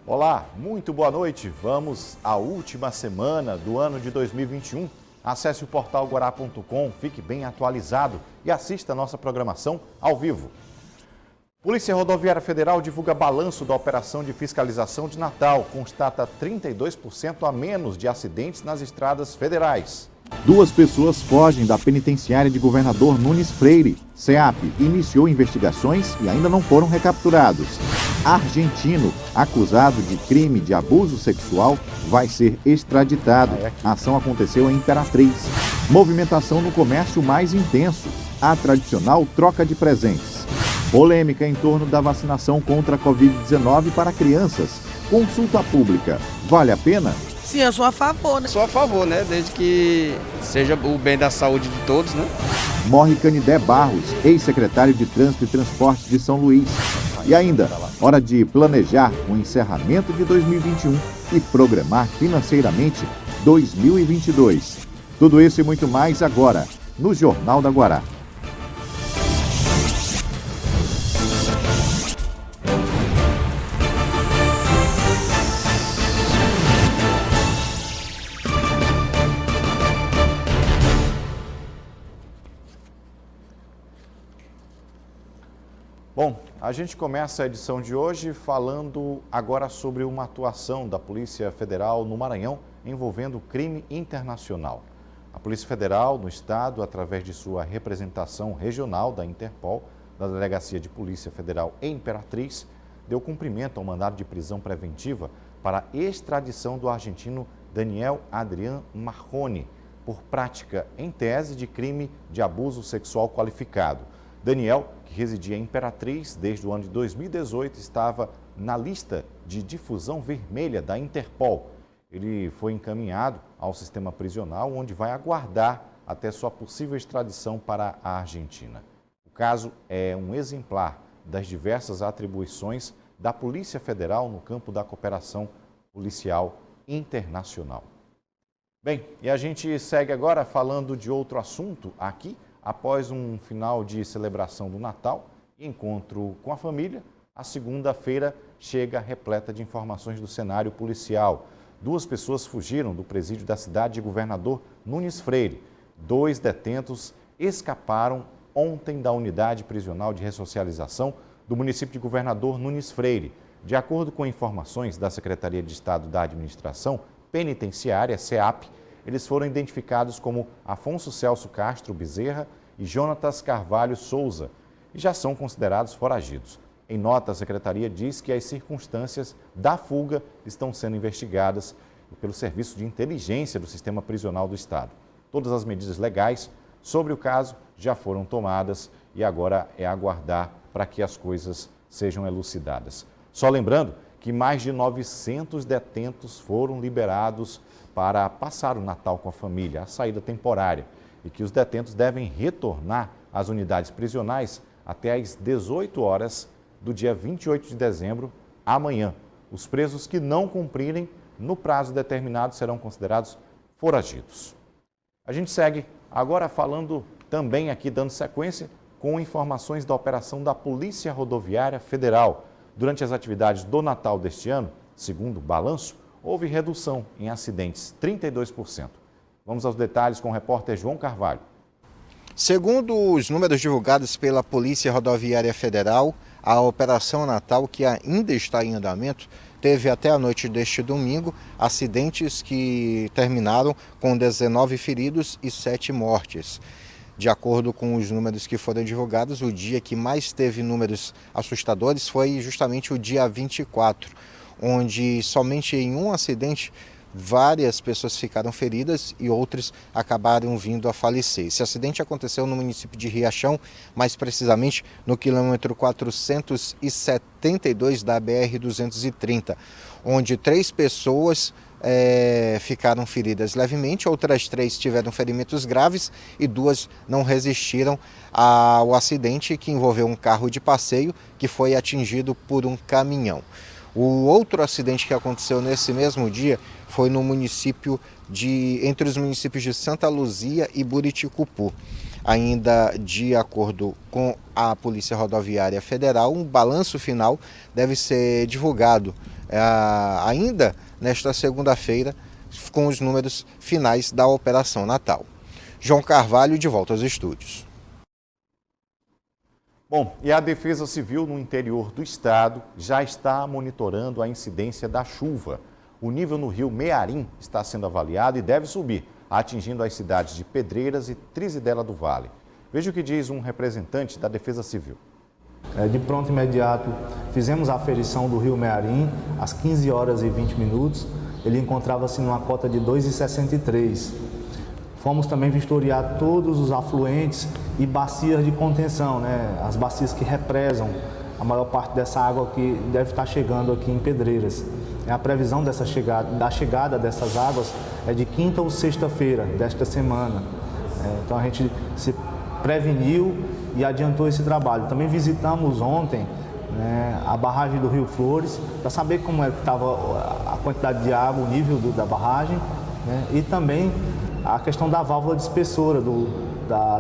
Olá, muito boa noite. Vamos à última semana do ano de 2021. Acesse o portal guará.com, fique bem atualizado e assista a nossa programação ao vivo. Polícia Rodoviária Federal divulga balanço da operação de fiscalização de Natal. Constata 32% a menos de acidentes nas estradas federais. 2 pessoas fogem da penitenciária de Governador Nunes Freire. CEAP iniciou investigações e ainda não foram recapturados. Argentino, acusado de crime de abuso sexual, vai ser extraditado. A ação aconteceu em Imperatriz. Movimentação no comércio mais intenso. A tradicional troca de presentes. Polêmica em torno da vacinação contra a Covid-19 para crianças. Consulta pública. Vale a pena? Sim, eu sou a favor, né? Sou a favor, né? Desde que seja o bem da saúde de todos, né? Morre Canidé Barros, ex-secretário de Trânsito e Transportes de São Luís. E ainda, hora de planejar o encerramento de 2021 e programar financeiramente 2022. Tudo isso e muito mais agora, no Jornal da Guará. Bom, a gente começa a edição de hoje falando agora sobre uma atuação da Polícia Federal no Maranhão envolvendo crime internacional. A Polícia Federal no estado, através de sua representação regional da Interpol, da Delegacia de Polícia Federal em Imperatriz, deu cumprimento ao mandado de prisão preventiva para a extradição do argentino Daniel Adrián Marrone, por prática, em tese, de crime de abuso sexual qualificado. Daniel, que residia em Imperatriz desde o ano de 2018, estava na lista de difusão vermelha da Interpol. Ele foi encaminhado ao sistema prisional, onde vai aguardar até sua possível extradição para a Argentina. O caso é um exemplar das diversas atribuições da Polícia Federal no campo da cooperação policial internacional. Bem, e a gente segue agora falando de outro assunto aqui. Após um final de celebração do Natal e encontro com a família, a segunda-feira chega repleta de informações do cenário policial. 2 pessoas fugiram do presídio da cidade de Governador Nunes Freire. 2 detentos escaparam ontem da unidade prisional de ressocialização do município de Governador Nunes Freire. De acordo com informações da Secretaria de Estado da Administração Penitenciária, CEAP, eles foram identificados como Afonso Celso Castro Bezerra e Jonatas Carvalho Souza e já são considerados foragidos. Em nota, a Secretaria diz que as circunstâncias da fuga estão sendo investigadas pelo Serviço de Inteligência do Sistema Prisional do Estado. Todas as medidas legais sobre o caso já foram tomadas e agora é aguardar para que as coisas sejam elucidadas. Só lembrando que mais de 900 detentos foram liberados para passar o Natal com a família, a saída temporária, e que os detentos devem retornar às unidades prisionais até às 18 horas do dia 28 de dezembro, amanhã. Os presos que não cumprirem no prazo determinado serão considerados foragidos. A gente segue agora falando também aqui, dando sequência, com informações da operação da Polícia Rodoviária Federal. Durante as atividades do Natal deste ano, segundo o balanço, houve redução em acidentes, 32%. Vamos aos detalhes com o repórter João Carvalho. Segundo os números divulgados pela Polícia Rodoviária Federal, a Operação Natal, que ainda está em andamento, teve até a noite deste domingo acidentes que terminaram com 19 feridos e 7 mortes. De acordo com os números que foram divulgados, o dia que mais teve números assustadores foi justamente o dia 24, onde somente em um acidente várias pessoas ficaram feridas e outras acabaram vindo a falecer. Esse acidente aconteceu no município de Riachão, mais precisamente no quilômetro 472 da BR-230, onde 3 pessoas ficaram feridas levemente, outras 3 tiveram ferimentos graves e 2 não resistiram ao acidente que envolveu um carro de passeio que foi atingido por um caminhão. O outro acidente que aconteceu nesse mesmo dia foi no município entre os municípios de Santa Luzia e Buriticupu. Ainda de acordo com a Polícia Rodoviária Federal, um balanço final deve ser divulgado ainda nesta segunda-feira com os números finais da Operação Natal. João Carvalho, de volta aos estúdios. Bom, e a Defesa Civil no interior do estado já está monitorando a incidência da chuva. O nível no rio Mearim está sendo avaliado e deve subir, atingindo as cidades de Pedreiras e Trizidela do Vale. Veja o que diz um representante da Defesa Civil. De pronto imediato, fizemos a aferição do rio Mearim às 15 horas e 20 minutos. Ele encontrava-se numa cota de 2,63. Fomos também vistoriar todos os afluentes e bacias de contenção, as bacias que represam a maior parte dessa água que deve estar chegando aqui em Pedreiras. A previsão da chegada dessas águas é de quinta ou sexta-feira desta semana. Então a gente se preveniu e adiantou esse trabalho. Também visitamos ontem a barragem do Rio Flores para saber como é que estava a quantidade de água, o nível da barragem, e também a questão da válvula de espessura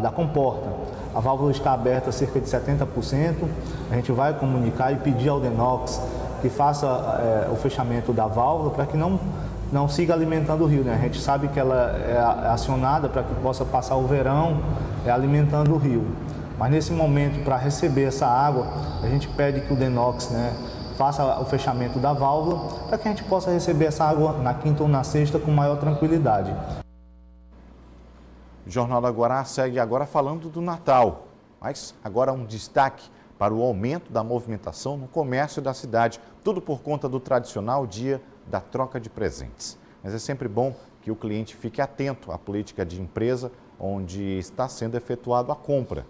da comporta. A válvula está aberta a cerca de 70%. A gente vai comunicar e pedir ao Denox que faça o fechamento da válvula para que não siga alimentando o rio. A gente sabe que ela é acionada para que possa passar o verão alimentando o rio. Mas nesse momento, para receber essa água, a gente pede que o Denox faça o fechamento da válvula para que a gente possa receber essa água na quinta ou na sexta com maior tranquilidade. O Jornal da Guará segue agora falando do Natal, mas agora um destaque para o aumento da movimentação no comércio da cidade, tudo por conta do tradicional dia da troca de presentes. Mas é sempre bom que o cliente fique atento à política de empresa onde está sendo efetuada a compra.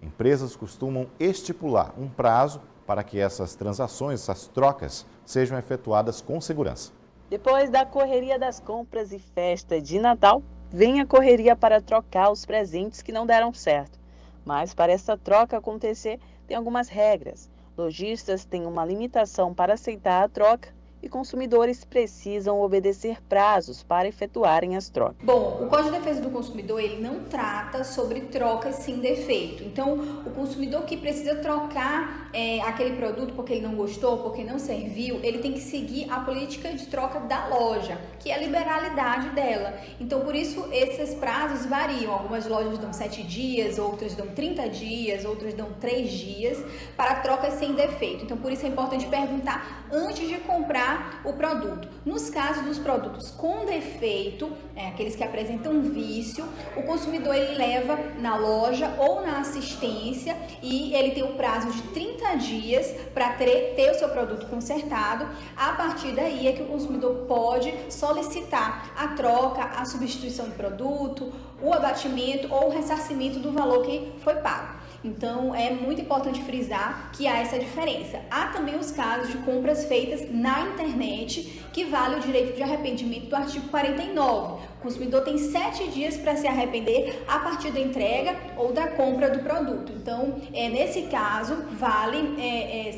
Empresas costumam estipular um prazo para que essas transações, essas trocas, sejam efetuadas com segurança. Depois da correria das compras e festa de Natal, vem a correria para trocar os presentes que não deram certo. Mas para essa troca acontecer, tem algumas regras. Lojistas têm uma limitação para aceitar a troca e consumidores precisam obedecer prazos para efetuarem as trocas. Bom, o Código de Defesa do Consumidor ele não trata sobre trocas sem defeito. Então, o consumidor que precisa trocar aquele produto porque ele não gostou, porque não serviu, ele tem que seguir a política de troca da loja, que é a liberalidade dela. Então, por isso, esses prazos variam. Algumas lojas dão 7 dias, outras dão 30 dias, outras dão 3 dias para trocas sem defeito. Então, por isso é importante perguntar antes de comprar o produto. Nos casos dos produtos com defeito, aqueles que apresentam vício, o consumidor ele leva na loja ou na assistência e ele tem um prazo de 30 dias para ter o seu produto consertado. A partir daí é que o consumidor pode solicitar a troca, a substituição do produto, o abatimento ou o ressarcimento do valor que foi pago. Então, é muito importante frisar que há essa diferença. Há também os casos de compras feitas na internet, que vale o direito de arrependimento do artigo 49. O consumidor tem 7 dias para se arrepender a partir da entrega ou da compra do produto. Então, nesse caso, vale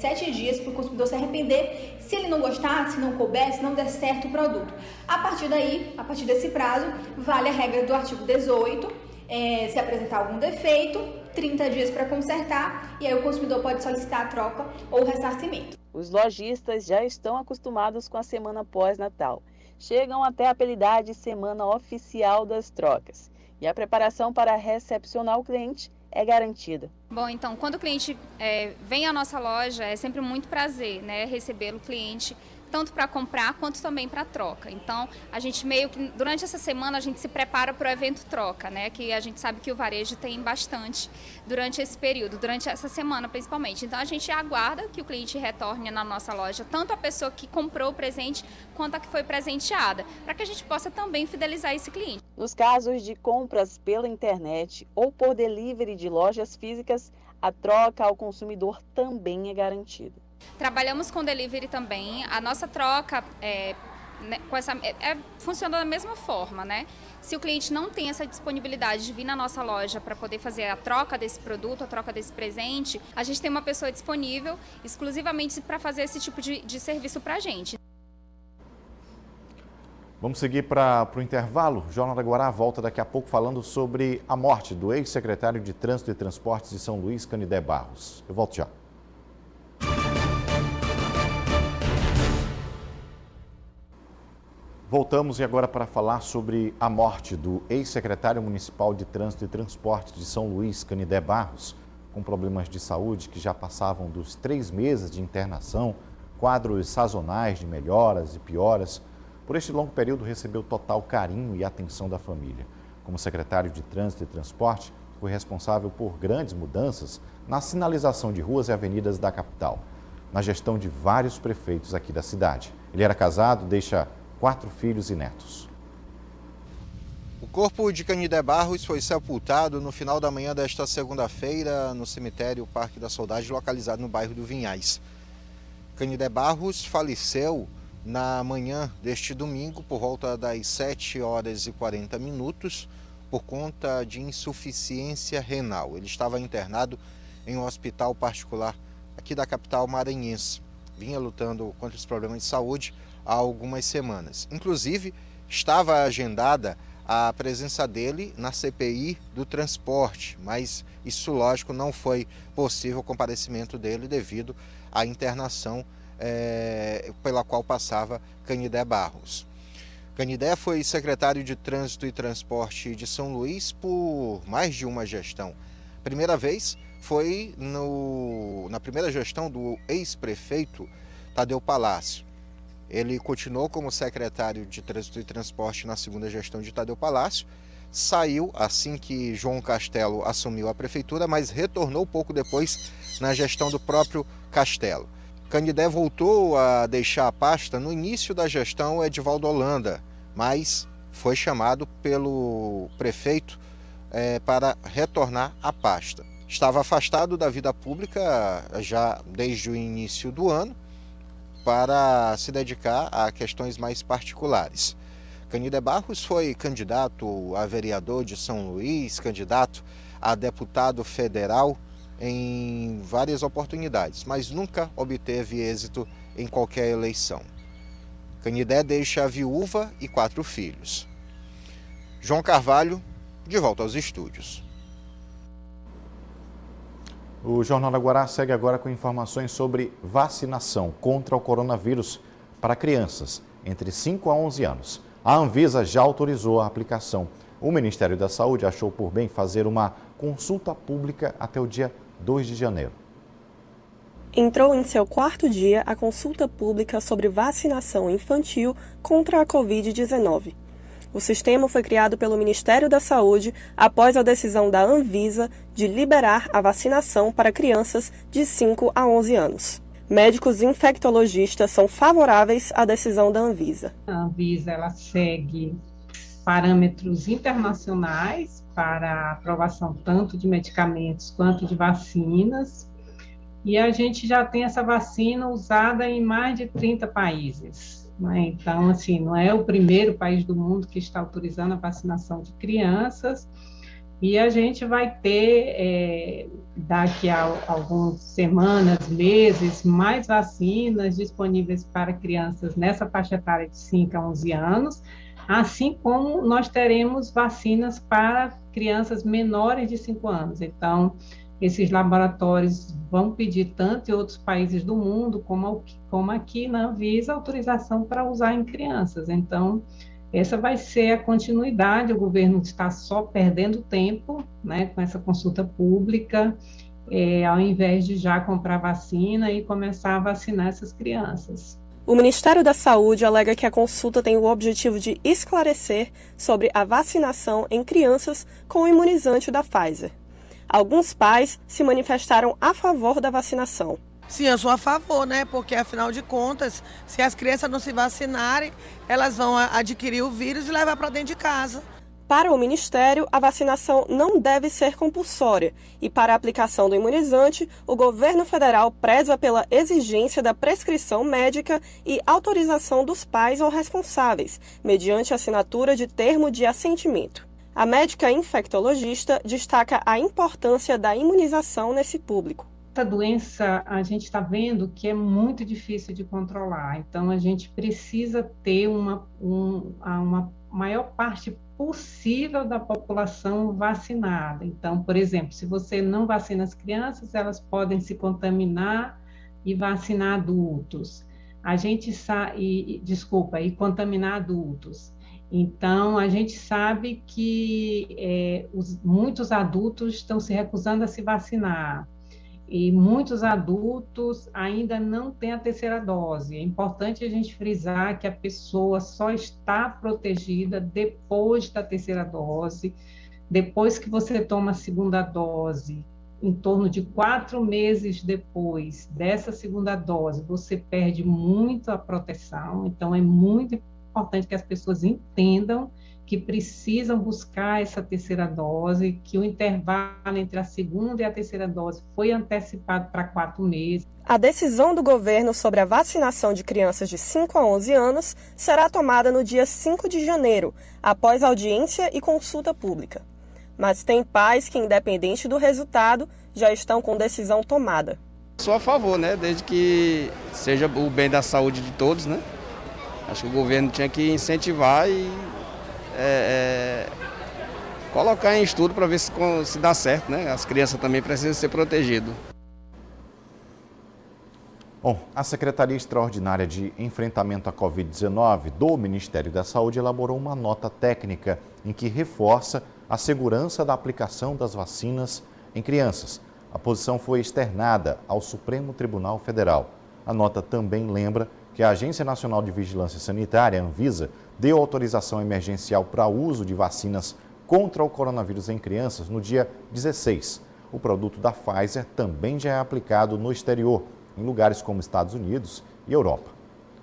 7 dias para o consumidor se arrepender se ele não gostar, se não couber, se não der certo o produto. A partir daí, a partir desse prazo, vale a regra do artigo 18, se apresentar algum defeito, 30 dias para consertar e aí o consumidor pode solicitar a troca ou ressarcimento. Os lojistas já estão acostumados com a semana pós-Natal. Chegam até apelidar de semana oficial das trocas. E a preparação para recepcionar o cliente é garantida. Bom, então, quando o cliente vem à nossa loja, é sempre muito prazer, receber o cliente, tanto para comprar quanto também para troca. Então, a gente meio que, durante essa semana, a gente se prepara para o evento troca, que a gente sabe que o varejo tem bastante durante esse período, durante essa semana principalmente. Então, a gente aguarda que o cliente retorne na nossa loja, tanto a pessoa que comprou o presente quanto a que foi presenteada, para que a gente possa também fidelizar esse cliente. Nos casos de compras pela internet ou por delivery de lojas físicas, a troca ao consumidor também é garantida. Trabalhamos com delivery também. A nossa troca funciona da mesma forma, Se o cliente não tem essa disponibilidade de vir na nossa loja para poder fazer a troca desse produto, a troca desse presente, a gente tem uma pessoa disponível exclusivamente para fazer esse tipo de serviço para a gente. Vamos seguir para o intervalo. O Jornal da Guará volta daqui a pouco falando sobre a morte do ex-secretário de Trânsito e Transportes de São Luís, Canidé Barros. Eu volto já. Voltamos e agora para falar sobre a morte do ex-secretário municipal de Trânsito e Transportes de São Luís, Canidé Barros, com problemas de saúde que já passavam dos 3 meses de internação, quadros sazonais de melhoras e pioras. Por este longo período, recebeu total carinho e atenção da família. Como secretário de Trânsito e Transporte, foi responsável por grandes mudanças na sinalização de ruas e avenidas da capital, na gestão de vários prefeitos aqui da cidade. Ele era casado, deixa 4 filhos e netos. O corpo de Canidé Barros foi sepultado no final da manhã desta segunda-feira no cemitério Parque da Saudade, localizado no bairro do Vinhais. Canidé Barros faleceu na manhã deste domingo, por volta das 7h40, por conta de insuficiência renal. Ele estava internado em um hospital particular aqui da capital maranhense. Vinha lutando contra os problemas de saúde há algumas semanas. Inclusive, estava agendada a presença dele na CPI do transporte, mas isso, lógico, não foi possível o comparecimento dele devido à internação pela qual passava Canidé Barros. Canidé foi secretário de Trânsito e Transporte de São Luís por mais de uma gestão. A primeira vez foi na primeira gestão do ex-prefeito Tadeu Palácio. Ele continuou como secretário de Trânsito e Transporte na segunda gestão de Tadeu Palácio, saiu assim que João Castelo assumiu a prefeitura, mas retornou pouco depois na gestão do próprio Castelo. Canidé voltou a deixar a pasta no início da gestão Edivaldo Holanda, mas foi chamado pelo prefeito para retornar à pasta. Estava afastado da vida pública já desde o início do ano para se dedicar a questões mais particulares. Canidé Barros foi candidato a vereador de São Luís, candidato a deputado federal em várias oportunidades, mas nunca obteve êxito em qualquer eleição. Canidé deixa a viúva e 4 filhos. João Carvalho, de volta aos estúdios. O Jornal da Guará segue agora com informações sobre vacinação contra o coronavírus para crianças entre 5 a 11 anos. A Anvisa já autorizou a aplicação. O Ministério da Saúde achou por bem fazer uma consulta pública até o dia 2 de janeiro. Entrou em seu 4º dia a consulta pública sobre vacinação infantil contra a Covid-19. O sistema foi criado pelo Ministério da Saúde após a decisão da Anvisa de liberar a vacinação para crianças de 5 a 11 anos. Médicos infectologistas são favoráveis à decisão da Anvisa. A Anvisa ela segue parâmetros internacionais para a aprovação tanto de medicamentos quanto de vacinas. E a gente já tem essa vacina usada em mais de 30 países. Então, assim, não é o primeiro país do mundo que está autorizando a vacinação de crianças. E a gente vai ter, daqui a algumas semanas, meses, mais vacinas disponíveis para crianças nessa faixa etária de 5 a 11 anos, assim como nós teremos vacinas para crianças menores de 5 anos. Então, esses laboratórios vão pedir, tanto em outros países do mundo, como aqui na Anvisa, autorização para usar em crianças. Então, essa vai ser a continuidade. O governo está só perdendo tempo, né, com essa consulta pública, ao invés de já comprar vacina e começar a vacinar essas crianças. O Ministério da Saúde alega que a consulta tem o objetivo de esclarecer sobre a vacinação em crianças com o imunizante da Pfizer. Alguns pais se manifestaram a favor da vacinação. Sim, eu sou a favor, né? Porque, afinal de contas, se as crianças não se vacinarem, elas vão adquirir o vírus e levar para dentro de casa. Para o Ministério, a vacinação não deve ser compulsória e, para a aplicação do imunizante, o governo federal preza pela exigência da prescrição médica e autorização dos pais ou responsáveis, mediante assinatura de termo de assentimento. A médica infectologista destaca a importância da imunização nesse público. essa doença a gente está vendo que é muito difícil de controlar, então a gente precisa ter uma maior parte possível da população vacinada. Então, por exemplo, se você não vacina as crianças, elas podem se contaminar e vacinar adultos. A gente sabe, e contaminar adultos. Então, a gente sabe que muitos adultos estão se recusando a se vacinar. E muitos adultos ainda não têm a terceira dose. É importante a gente frisar que a pessoa só está protegida depois da terceira dose. Depois que você toma a segunda dose, em torno de 4 meses depois dessa segunda dose, você perde muito a proteção. Então, é muito importante que as pessoas entendam que precisam buscar essa terceira dose, que o intervalo entre a segunda e a terceira dose foi antecipado para 4 meses. A decisão do governo sobre a vacinação de crianças de 5 a 11 anos será tomada no dia 5 de janeiro, após audiência e consulta pública. Mas tem pais que, independente do resultado, já estão com decisão tomada. Sou a favor, né? Desde que seja o bem da saúde de todos, né? Acho que o governo tinha que incentivar e colocar em estudo para ver se dá certo, né? As crianças também precisam ser protegidas. Bom, a Secretaria Extraordinária de Enfrentamento à Covid-19 do Ministério da Saúde elaborou uma nota técnica em que reforça a segurança da aplicação das vacinas em crianças. A posição foi externada ao Supremo Tribunal Federal. A nota também lembra que a Agência Nacional de Vigilância Sanitária, Anvisa, deu autorização emergencial para uso de vacinas contra o coronavírus em crianças no dia 16. O produto da Pfizer também já é aplicado no exterior, em lugares como Estados Unidos e Europa.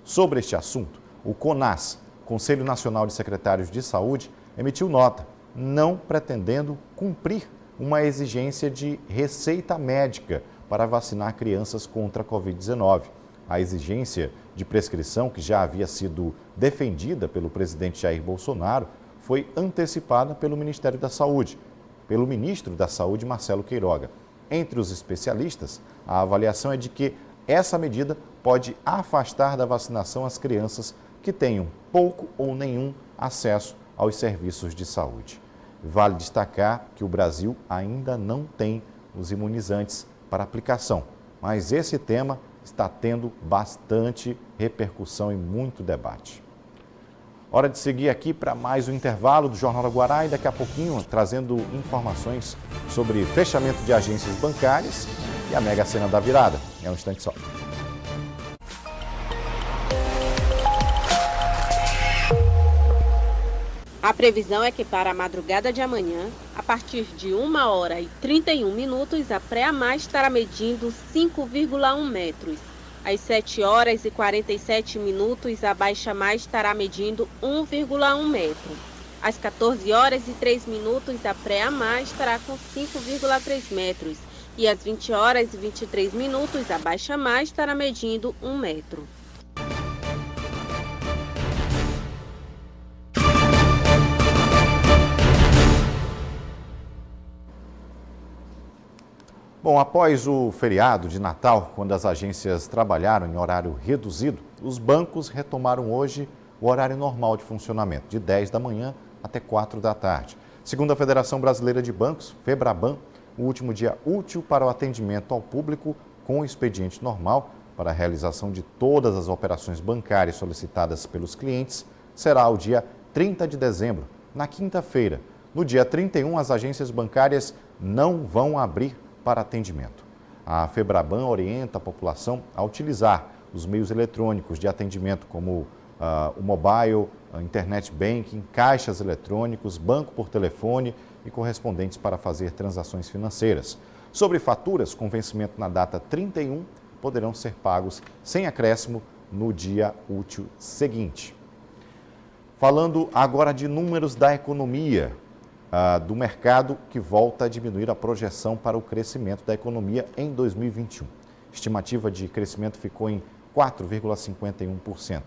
Sobre este assunto, o CONAS, Conselho Nacional de Secretários de Saúde, emitiu nota, não pretendendo cumprir uma exigência de receita médica para vacinar crianças contra a Covid-19. A exigência de prescrição, que já havia sido defendida pelo presidente Jair Bolsonaro, foi antecipada pelo Ministério da Saúde, pelo ministro da Saúde, Marcelo Queiroga. Entre os especialistas, a avaliação é de que essa medida pode afastar da vacinação as crianças que tenham pouco ou nenhum acesso aos serviços de saúde. Vale destacar que o Brasil ainda não tem os imunizantes para aplicação, mas esse tema está tendo bastante repercussão e muito debate. Hora de seguir aqui para mais um intervalo do Jornal da Guará e daqui a pouquinho trazendo informações sobre fechamento de agências bancárias e a Mega Sena da virada. É um instante só. A previsão é que para a madrugada de amanhã, a partir de 1h31, a pré-amar estará medindo 5,1 metros. Às 7h47, a baixa-mar estará medindo 1,1 metro. Às 14h03, a pré-amar estará com 5,3 metros. E às 20h23, a baixa-mar estará medindo 1 metro. Bom, após o feriado de Natal, quando as agências trabalharam em horário reduzido, os bancos retomaram hoje o horário normal de funcionamento, de 10 da manhã até 4 da tarde. Segundo a Federação Brasileira de Bancos, FEBRABAN, o último dia útil para o atendimento ao público com o expediente normal para a realização de todas as operações bancárias solicitadas pelos clientes será o dia 30 de dezembro, na quinta-feira. No dia 31, as agências bancárias não vão abrir para atendimento. A FEBRABAN orienta a população a utilizar os meios eletrônicos de atendimento como o mobile, a internet banking, caixas eletrônicos, banco por telefone e correspondentes para fazer transações financeiras. Sobre faturas com vencimento na data 31, poderão ser pagos sem acréscimo no dia útil seguinte. Falando agora de números da economia, do mercado que volta a diminuir a projeção para o crescimento da economia em 2021. Estimativa de crescimento ficou em 4,51%.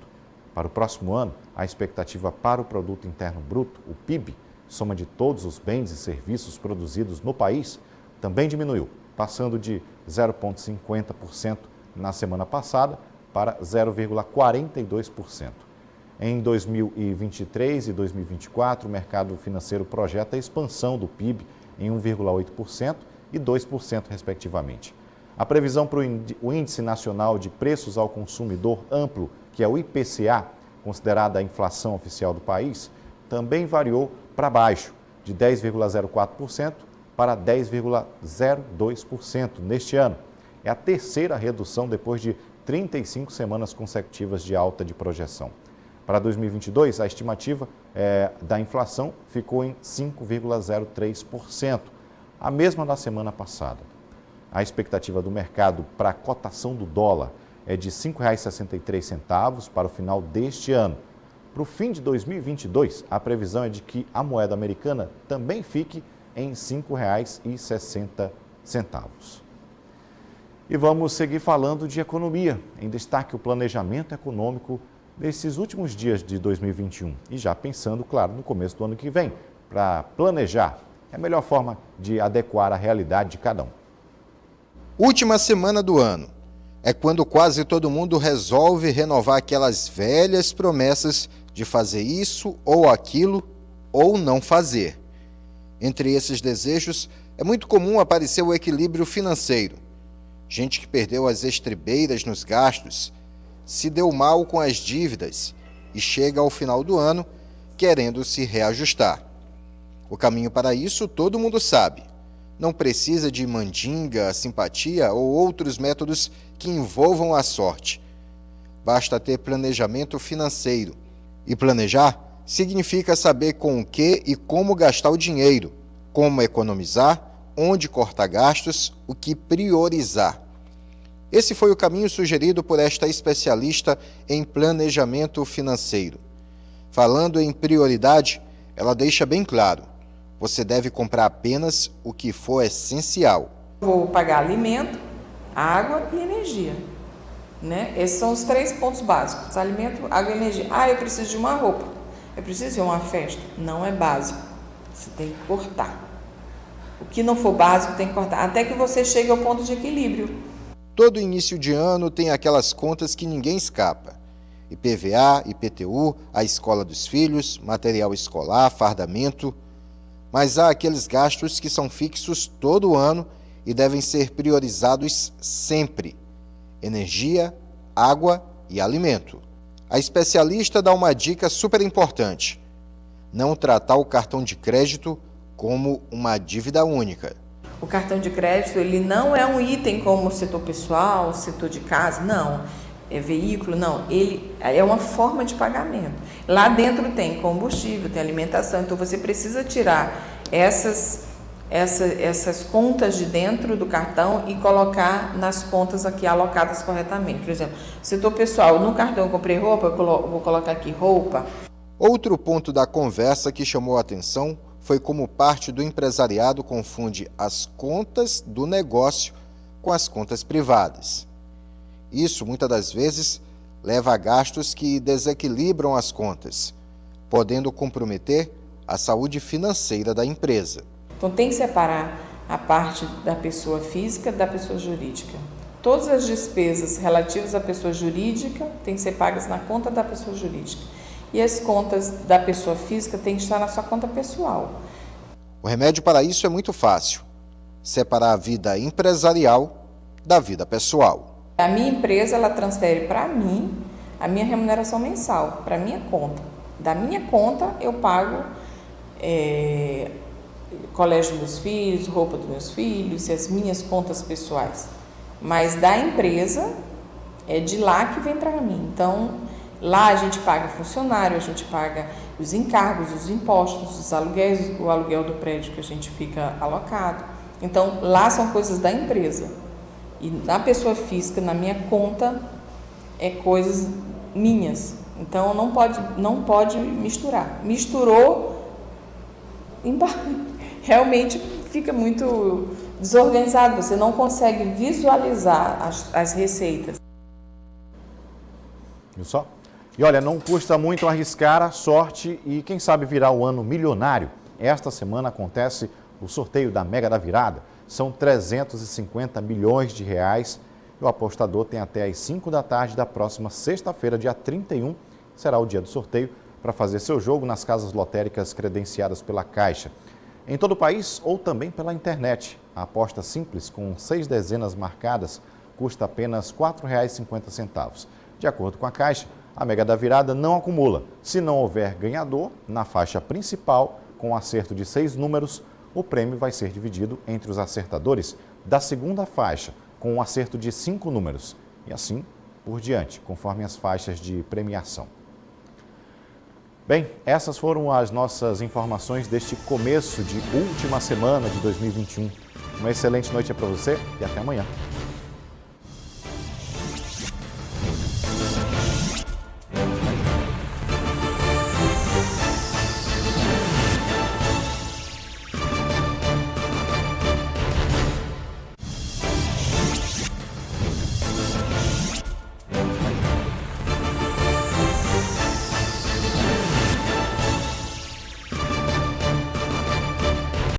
Para o próximo ano, a expectativa para o Produto Interno Bruto, o PIB, soma de todos os bens e serviços produzidos no país, também diminuiu passando de 0,50% na semana passada para 0,42%. Em 2023 e 2024, o mercado financeiro projeta a expansão do PIB em 1,8% e 2%, respectivamente. A previsão para o Índice Nacional de Preços ao Consumidor Amplo, que é o IPCA, considerada a inflação oficial do país, também variou para baixo, de 10,04% para 10,02% neste ano. É a terceira redução depois de 35 semanas consecutivas de alta de projeção. Para 2022, a estimativa da inflação ficou em 5,03%, a mesma da semana passada. A expectativa do mercado para a cotação do dólar é de R$ 5,63 para o final deste ano. Para o fim de 2022, a previsão é de que a moeda americana também fique em R$ 5,60. E vamos seguir falando de economia. Em destaque, o planejamento econômico nesses últimos dias de 2021 e já pensando, claro, no começo do ano que vem, para planejar é a melhor forma de adequar a realidade de cada um. Última semana do ano é quando quase todo mundo resolve renovar aquelas velhas promessas de fazer isso ou aquilo ou não fazer. Entre esses desejos, é muito comum aparecer o equilíbrio financeiro. Gente que perdeu as estribeiras nos gastos, se deu mal com as dívidas e chega ao final do ano querendo se reajustar. O caminho para isso todo mundo sabe. Não precisa de mandinga, simpatia ou outros métodos que envolvam a sorte. Basta ter planejamento financeiro. E planejar significa saber com o que e como gastar o dinheiro, como economizar, onde cortar gastos, o que priorizar. Esse foi o caminho sugerido por esta especialista em planejamento financeiro. Falando em prioridade, ela deixa bem claro: você deve comprar apenas o que for essencial. Vou pagar alimento, água e energia, né? Esses são os 3 pontos básicos: alimento, água e energia. Eu preciso de uma roupa, eu preciso de uma festa. Não é básico, você tem que cortar. O que não for básico tem que cortar, até que você chegue ao ponto de equilíbrio. Todo início de ano tem aquelas contas que ninguém escapa. IPVA, IPTU, a escola dos filhos, material escolar, fardamento. Mas há aqueles gastos que são fixos todo ano e devem ser priorizados sempre: energia, água e alimento. A especialista dá uma dica super importante: não tratar o cartão de crédito como uma dívida única. O cartão de crédito, ele não é um item como o setor pessoal, setor de casa, não. É veículo, não. Ele é uma forma de pagamento. Lá dentro tem combustível, tem alimentação, então você precisa tirar essas contas de dentro do cartão e colocar nas contas aqui alocadas corretamente. Por exemplo, setor pessoal, no cartão eu comprei roupa, eu vou colocar aqui roupa. Outro ponto da conversa que chamou a atenção foi como parte do empresariado confunde as contas do negócio com as contas privadas. Isso, muitas das vezes, leva a gastos que desequilibram as contas, podendo comprometer a saúde financeira da empresa. Então tem que separar a parte da pessoa física da pessoa jurídica. Todas as despesas relativas à pessoa jurídica têm que ser pagas na conta da pessoa jurídica. E as contas da pessoa física têm que estar na sua conta pessoal. O remédio para isso é muito fácil: separar a vida empresarial da vida pessoal. A minha empresa, ela transfere para mim a minha remuneração mensal, para a minha conta. Da minha conta eu pago colégio dos meus filhos, roupa dos meus filhos, as minhas contas pessoais. Mas da empresa, é de lá que vem para mim. Então, lá a gente paga funcionário, a gente paga os encargos, os impostos, os aluguéis, o aluguel do prédio que a gente fica alocado. Então, lá são coisas da empresa. E na pessoa física, na minha conta, é coisas minhas. Então, não pode misturar. Misturou, realmente fica muito desorganizado. Você não consegue visualizar as receitas. Viu só? E olha, não custa muito arriscar a sorte e quem sabe virar o ano milionário. Esta semana acontece o sorteio da Mega da Virada. são 350 milhões de reais. O apostador tem até às 5 da tarde da próxima sexta-feira, dia 31, será o dia do sorteio, para fazer seu jogo nas casas lotéricas credenciadas pela Caixa. Em todo o país ou também pela internet. A aposta simples, com 6 dezenas marcadas, custa apenas R$ 4,50. De acordo com a Caixa, a Mega da Virada não acumula. Se não houver ganhador, na faixa principal, com um acerto de 6 números, o prêmio vai ser dividido entre os acertadores da segunda faixa, com um acerto de 5 números. E assim por diante, conforme as faixas de premiação. Bem, essas foram as nossas informações deste começo de última semana de 2021. Uma excelente noite para você e até amanhã.